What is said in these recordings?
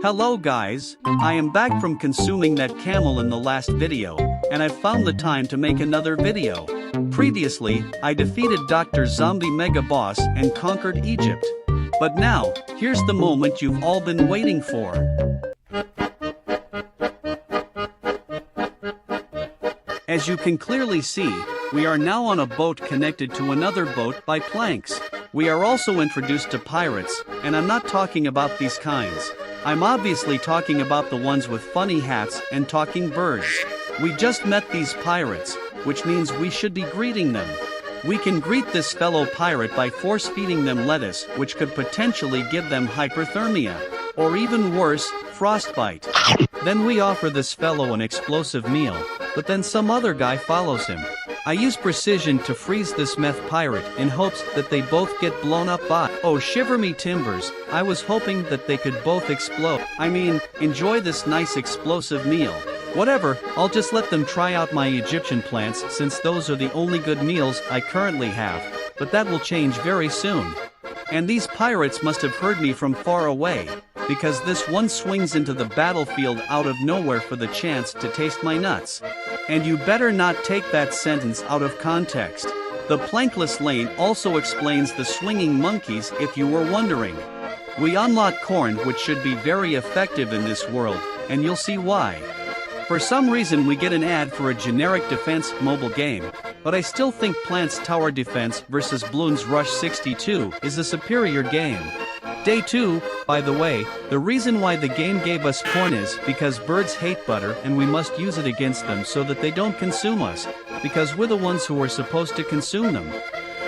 Hello guys, I am back from consuming that camel in the last video, and I've found the time to make another video. Previously, I defeated Dr. Zombie Mega Boss and conquered Egypt. But now, here's the moment you've all been waiting for. As you can clearly see, we are now on a boat connected to another boat by planks. We are also introduced to pirates, and I'm not talking about these kinds. I'm obviously talking about the ones with funny hats and talking birds. We just met these pirates, which means we should be greeting them. We can greet this fellow pirate by force-feeding them lettuce, which could potentially give them hyperthermia, or even worse, frostbite. Then we offer this fellow an explosive meal, but then some other guy follows him. I use precision to freeze this meth pirate in hopes that they both get blown up by. Oh, shiver me timbers, I was hoping that they could both explode. I mean, enjoy this nice explosive meal. Whatever, I'll just let them try out my Egyptian plants since those are the only good meals I currently have, but that will change very soon. And these pirates must have heard me from far away, because this one swings into the battlefield out of nowhere for the chance to taste my nuts. And you better not take that sentence out of context. The plankless lane also explains the swinging monkeys if you were wondering. We unlock corn, which should be very effective in this world, and you'll see why. For some reason we get an ad for a generic defense mobile game, but I still think Plants Tower Defense vs. Bloons Rush 62 is a superior game. Day 2, by the way, the reason why the game gave us corn is because birds hate butter and we must use it against them so that they don't consume us, because we're the ones who are supposed to consume them.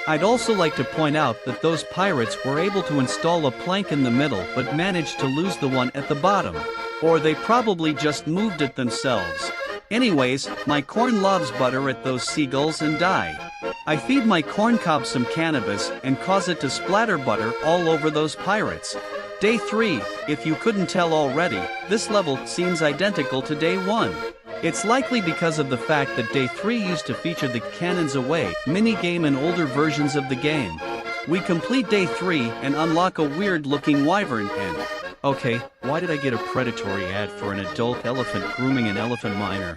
I'd also like to point out that those pirates were able to install a plank in the middle but managed to lose the one at the bottom. Or they probably just moved it themselves. Anyways, my corn loves butter at those seagulls and die. I feed my corn cob some cannabis and cause it to splatter butter all over those pirates. Day 3, if you couldn't tell already, this level seems identical to Day 1. It's likely because of the fact that Day 3 used to feature the Cannons Away mini-game and older versions of the game. We complete Day 3 and unlock a weird-looking wyvern and... Okay, why did I get a predatory ad for an adult elephant grooming an elephant minor?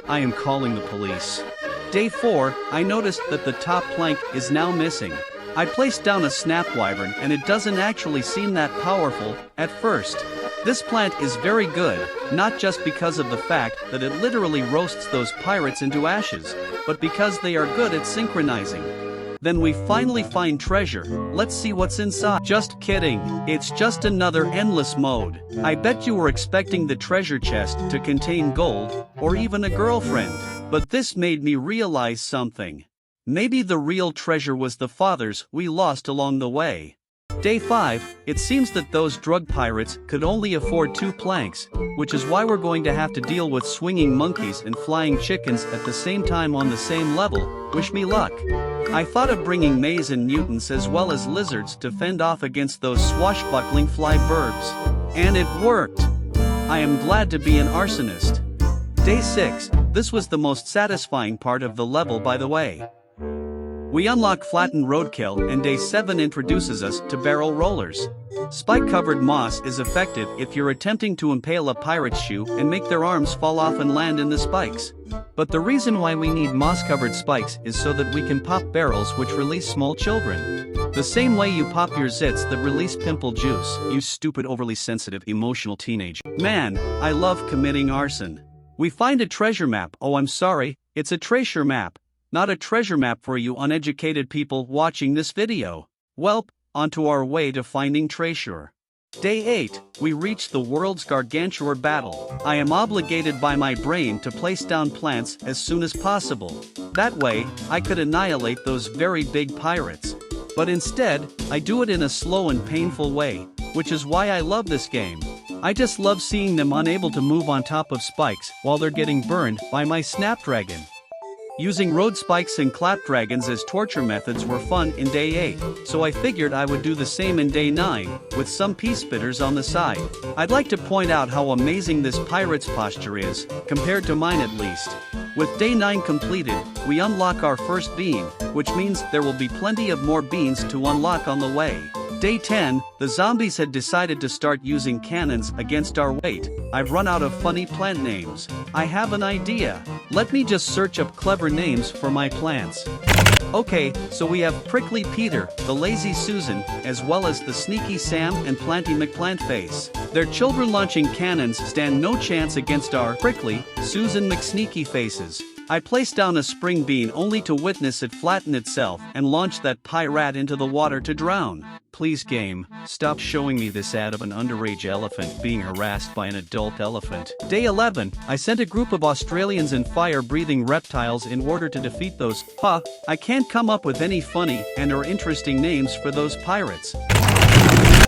I am calling the police. Day 4, I noticed that the top plank is now missing. I placed down a snap wyvern and it doesn't actually seem that powerful at first. This plant is very good, not just because of the fact that it literally roasts those pirates into ashes, but because they are good at synchronizing. Then we finally find treasure. Let's see what's inside. Just kidding, it's just another endless mode. I bet you were expecting the treasure chest to contain gold, or even a girlfriend. But this made me realize something. Maybe the real treasure was the fathers we lost along the way. Day 5, it seems that those drug pirates could only afford 2 planks, which is why we're going to have to deal with swinging monkeys and flying chickens at the same time on the same level. Wish me luck. I thought of bringing maize and mutants as well as lizards to fend off against those swashbuckling fly burbs. And it worked! I am glad to be an arsonist. Day 6, this was the most satisfying part of the level, by the way. We unlock flattened roadkill and Day 7 introduces us to barrel rollers. Spike-covered moss is effective if you're attempting to impale a pirate's shoe and make their arms fall off and land in the spikes. But the reason why we need moss-covered spikes is so that we can pop barrels which release small children. The same way you pop your zits that release pimple juice, you stupid overly sensitive emotional teenager. Man, I love committing arson. We find a treasure map. Oh, I'm sorry, it's a treasure map. Not a treasure map for you uneducated people watching this video. Welp, onto our way to finding treasure. Day 8, we reach the world's gargantuar battle. I am obligated by my brain to place down plants as soon as possible. That way, I could annihilate those very big pirates. But instead, I do it in a slow and painful way, which is why I love this game. I just love seeing them unable to move on top of spikes while they're getting burned by my snapdragon. Using road spikes and clapdragons as torture methods were fun in Day 8, so I figured I would do the same in Day 9, with some peace spitters on the side. I'd like to point out how amazing this pirate's posture is, compared to mine at least. With Day 9 completed, we unlock our first bean, which means there will be plenty of more beans to unlock on the way. Day 10, the zombies had decided to start using cannons against our weight. I've run out of funny plant names. I have an idea. Let me just search up clever names for my plants. Okay, so we have Prickly Peter, the Lazy Susan, as well as the Sneaky Sam and Planty McPlantface. Their children launching cannons stand no chance against our Prickly Susan McSneaky faces. I placed down a spring bean only to witness it flatten itself and launch that pirate into the water to drown. Please game, stop showing me this ad of an underage elephant being harassed by an adult elephant. Day 11, I sent a group of Australians and fire-breathing reptiles in order to defeat those. I can't come up with any funny and/or interesting names for those pirates.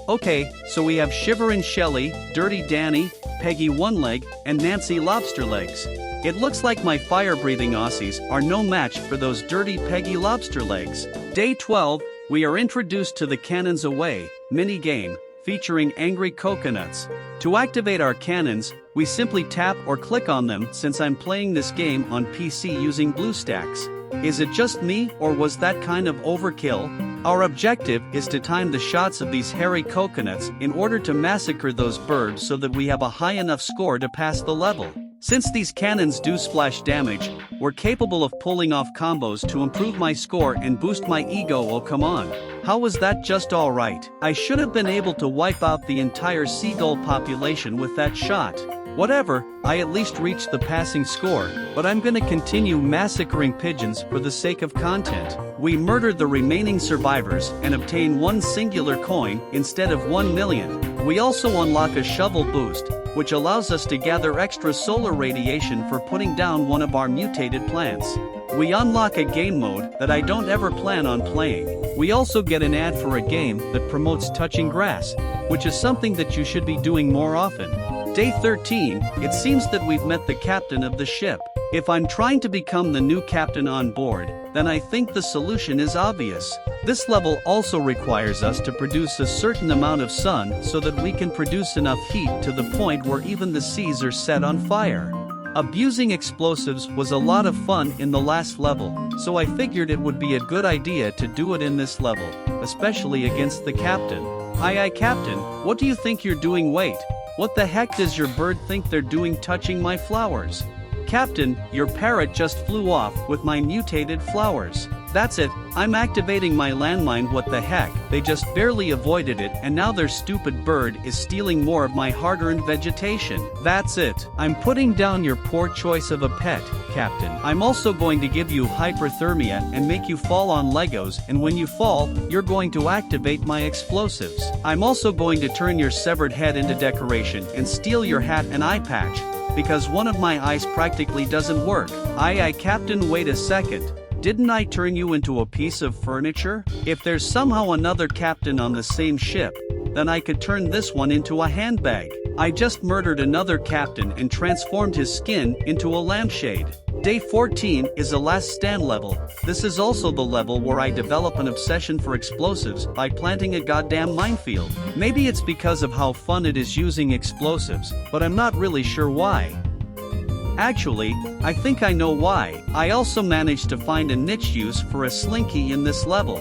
Okay, so we have Shiverin' Shelly, Dirty Danny, Peggy One Leg, and Nancy Lobster Legs. It looks like my fire-breathing Aussies are no match for those dirty Peggy Lobster Legs. Day 12, we are introduced to the Cannons Away mini-game, featuring angry coconuts. To activate our cannons, we simply tap or click on them since I'm playing this game on PC using BlueStacks. Is it just me or was that kind of overkill? Our objective is to time the shots of these hairy coconuts in order to massacre those birds so that we have a high enough score to pass the level. Since these cannons do splash damage, we're capable of pulling off combos to improve my score and boost my ego. Oh come on. How was that just alright? I should have been able to wipe out the entire seagull population with that shot. Whatever, I at least reached the passing score, but I'm gonna continue massacring pigeons for the sake of content. We murdered the remaining survivors and obtain one singular coin instead of 1 million. We also unlock a shovel boost, which allows us to gather extra solar radiation for putting down one of our mutated plants. We unlock a game mode that I don't ever plan on playing. We also get an ad for a game that promotes touching grass, which is something that you should be doing more often. Day 13, it seems that we've met the captain of the ship. If I'm trying to become the new captain on board, then I think the solution is obvious. This level also requires us to produce a certain amount of sun so that we can produce enough heat to the point where even the seas are set on fire. Abusing explosives was a lot of fun in the last level, so I figured it would be a good idea to do it in this level, especially against the captain. Aye captain, what do you think you're doing? Wait, what the heck does your bird think they're doing touching my flowers? Captain, your parrot just flew off with my mutated flowers. That's it, I'm activating my landmine. What the heck, they just barely avoided it and now their stupid bird is stealing more of my hard-earned vegetation. That's it, I'm putting down your poor choice of a pet, Captain. I'm also going to give you hyperthermia and make you fall on Legos, and when you fall, you're going to activate my explosives. I'm also going to turn your severed head into decoration and steal your hat and eye patch, because one of my eyes practically doesn't work. Aye Captain, wait a second. Didn't I turn you into a piece of furniture? If there's somehow another captain on the same ship, then I could turn this one into a handbag. I just murdered another captain and transformed his skin into a lampshade. Day 14 is a last stand level. This is also the level where I develop an obsession for explosives by planting a goddamn minefield. Maybe it's because of how fun it is using explosives, but I'm not really sure why. Actually, I think I know why. I also managed to find a niche use for a slinky in this level.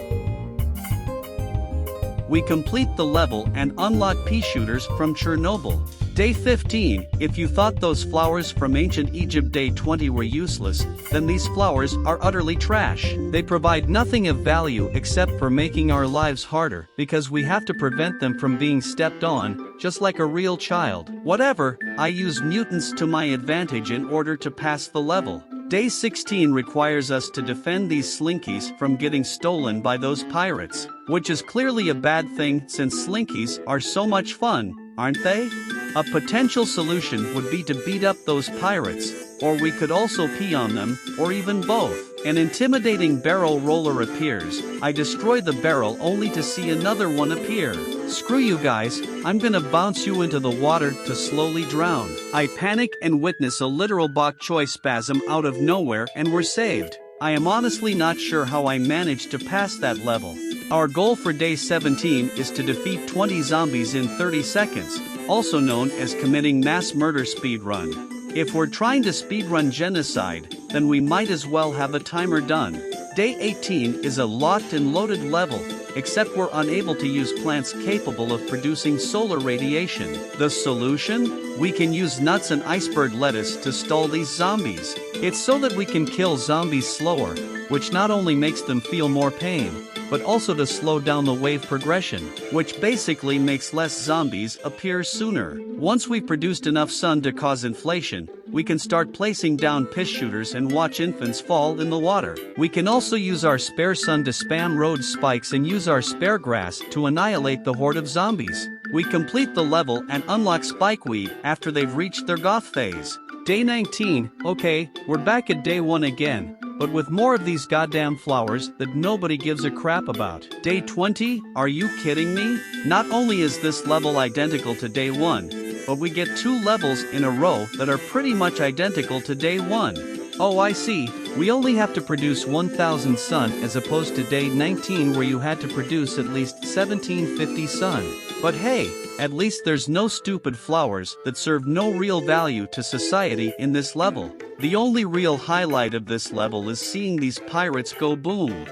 We complete the level and unlock pea shooters from Chernobyl. Day 15, if you thought those flowers from ancient Egypt. Day 20 were useless, then these flowers are utterly trash. They provide nothing of value except for making our lives harder, because we have to prevent them from being stepped on, just like a real child. Whatever, I use mutants to my advantage in order to pass the level. Day 16 requires us to defend these slinkies from getting stolen by those pirates, which is clearly a bad thing since slinkies are so much fun, aren't they? A potential solution would be to beat up those pirates, or we could also pee on them, or even both. An intimidating barrel roller appears. I destroy the barrel only to see another one appear. Screw you guys, I'm gonna bounce you into the water to slowly drown. I panic and witness a literal bok choy spasm out of nowhere and we're saved. I am honestly not sure how I managed to pass that level. Our goal for day 17 is to defeat 20 zombies in 30 seconds, also known as committing mass murder speedrun. If we're trying to speedrun genocide, then we might as well have a timer done. Day 18 is a locked and loaded level, except we're unable to use plants capable of producing solar radiation. The solution? We can use nuts and iceberg lettuce to stall these zombies. It's so that we can kill zombies slower, which not only makes them feel more pain, but also to slow down the wave progression, which basically makes less zombies appear sooner. Once we've produced enough sun to cause inflation, we can start placing down piss shooters and watch infants fall in the water. We can also use our spare sun to spam road spikes and use our spare grass to annihilate the horde of zombies. We complete the level and unlock spikeweed after they've reached their goth phase. Day 19, okay, we're back at day 1 again, but with more of these goddamn flowers that nobody gives a crap about. Day 20, are you kidding me? Not only is this level identical to day 1, but we get 2 levels in a row that are pretty much identical to day 1. Oh, I see, we only have to produce 1000 sun as opposed to day 19 where you had to produce at least 1750 sun. But hey, at least there's no stupid flowers that serve no real value to society in this level. The only real highlight of this level is seeing these pirates go boom.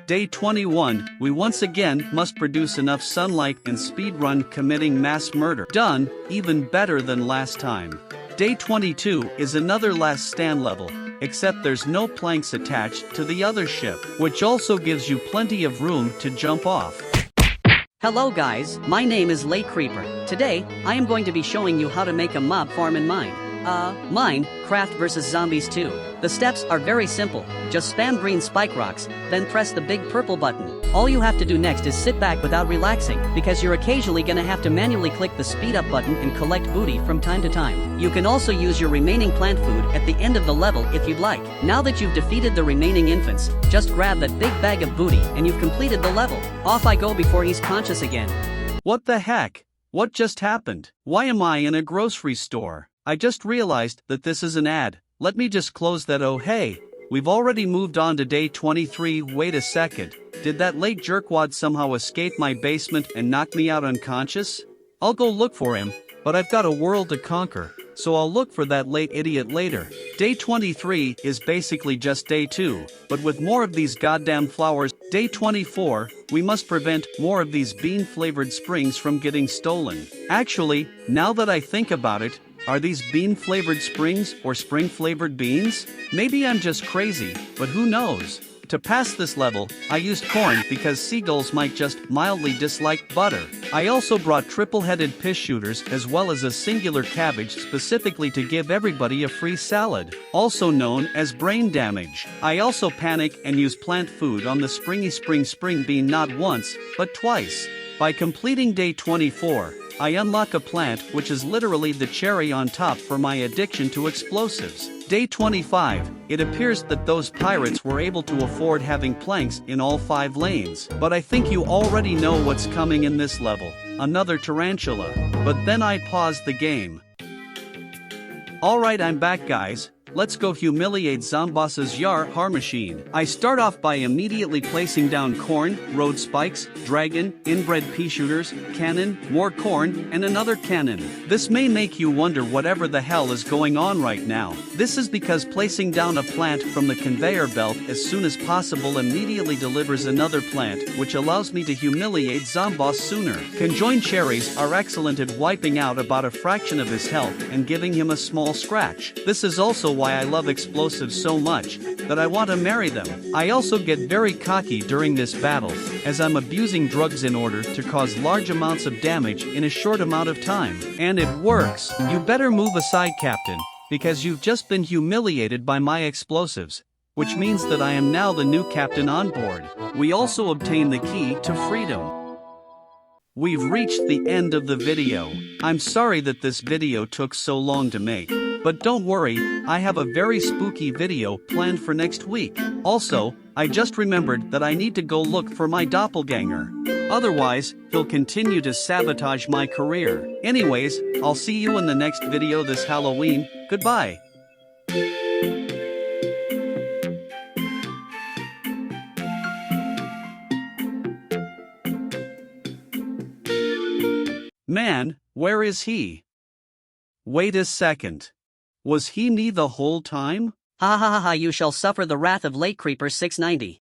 Day 21, we once again must produce enough sunlight and speedrun committing mass murder. Done, even better than last time. Day 22 is another last stand level, except there's no planks attached to the other ship, which also gives you plenty of room to jump off. Hello guys, my name is Lay Creeper. Today, I am going to be showing you how to make a mob farm in Minecraft vs Zombies 2. The steps are very simple, just spam green spike rocks, then press the big purple button. All you have to do next is sit back without relaxing, because you're occasionally gonna have to manually click the speed up button and collect booty from time to time. You can also use your remaining plant food at the end of the level if you'd like. Now that you've defeated the remaining infants, just grab that big bag of booty and you've completed the level. Off I go before he's conscious again. What the heck? What just happened? Why am I in a grocery store? I just realized that this is an ad. Let me just close that. Oh hey, we've already moved on to day 23. Wait a second, did that late jerkwad somehow escape my basement and knock me out unconscious? I'll go look for him, but I've got a world to conquer, so I'll look for that late idiot later. Day 23 is basically just day 2, but with more of these goddamn flowers. Day 24, we must prevent more of these bean-flavored springs from getting stolen. Actually, now that I think about it, are these bean-flavored springs or spring-flavored beans? Maybe I'm just crazy, but who knows? To pass this level, I used corn because seagulls might just mildly dislike butter. I also brought triple-headed piss shooters as well as a singular cabbage specifically to give everybody a free salad, also known as brain damage. I also panic and use plant food on the spring bean not once, but twice. By completing day 24, I unlock a plant which is literally the cherry on top for my addiction to explosives. Day 25, it appears that those pirates were able to afford having planks in all 5 lanes. But I think you already know what's coming in this level, another tarantula. But then I paused the game. Alright, I'm back guys. Let's go humiliate Zomboss's har machine. I start off by immediately placing down corn, road spikes, dragon, inbred pea shooters, cannon, more corn, and another cannon. This may make you wonder whatever the hell is going on right now. This is because placing down a plant from the conveyor belt as soon as possible immediately delivers another plant, which allows me to humiliate Zomboss sooner. Conjoined cherries are excellent at wiping out about a fraction of his health and giving him a small scratch. This is also why I love explosives so much that I want to marry them. I also get very cocky during this battle, as I'm abusing drugs in order to cause large amounts of damage in a short amount of time. And it works. You better move aside, Captain, because you've just been humiliated by my explosives, which means that I am now the new captain on board. We also obtain the key to freedom. We've reached the end of the video. I'm sorry that this video took so long to make, but don't worry, I have a very spooky video planned for next week. Also, I just remembered that I need to go look for my doppelganger. Otherwise, he'll continue to sabotage my career. Anyways, I'll see you in the next video this Halloween. Goodbye. Man, where is he? Wait a second. Was he me the whole time? Ha ha ha ha, you shall suffer the wrath of Late Creeper 690.